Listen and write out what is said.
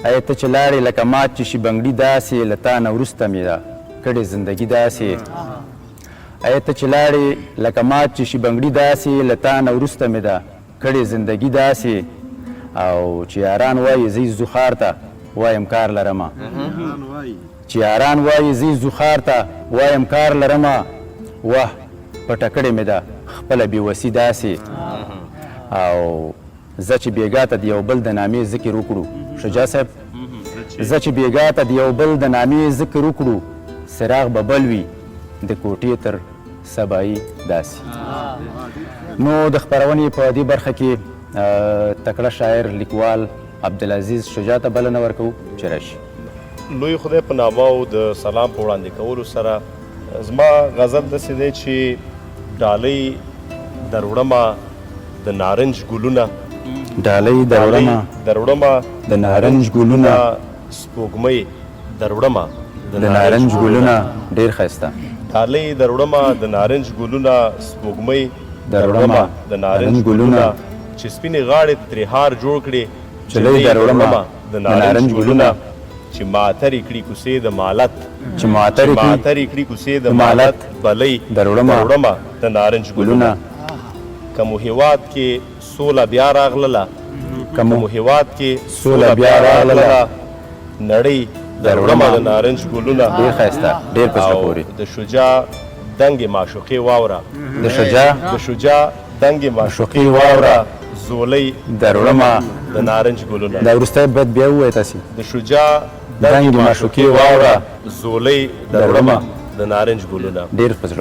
ای ته چې لاړې لکه مات چې شي بنګړي داسې له تا نه وروسته مې ده کړې زندګي داسې ای ته چې لاړې لکه مات چې شي بنګړي داسې له تا نه وروسته مې ده کړې زندګي داسې او چې یاران وایي زه ځو ښار ته وایم کار لرمه چې یاران وایي زه ځو ښار ته وایم کار لرمه وه پټه کړې مې ده خپله بېوسي داسې او زه چې بېګا ته د یو بل د نامې ذکر وکړو شجاع صاحب زه چې بېګا ته د یو بل د نامې ذکر وکړو څراغ به بل وي د کوټې تر سبایي داسې نو د خپرونې په دې برخه کې تکړه شاعر لیکوال عبدالعزیز شجاع ته بلنه ورکوو چې راشي لوی خدای په نامه او د سلام په وړاندې کولو سره زما غزل داسې دی چې ډالۍ در وړمه د نارنج ګلونه ډالۍ در وړمه د نارنج ګلونه سپوږمۍ در وړمه د نارنج ګلونه ډېر ښایسته ډالۍ در وړمه د نارنج ګلونه سپوږمۍ در وړمه د نارنج ګلونه چې سپینې غاړې ترې هار جوړ کړې چلۍ در وړمه د نارنج ګلونه چې معطرې کړي کوڅې د مالت چې معطرې کړي کوڅې د مالت بلۍ در وړمه د نارنج ګلونه که مو هېواد کې سوله بیا راغلله که مو هېواد کې سوله بیا راغلله نړۍ در وړمه د نارنج ګلونه ډېر ښایسته ډېر په زړه پورې د شجاع دنګې معشوقې واوره د شجاع دنګې معشوقې واوره زولۍ در وړمه د نارنج ګلونه دا وروستی بیت بیا ووایه تاسې د شجاع دنګې معشوقې واوره زولۍ در وړمه د نارنج ګلونه ډېر په زړه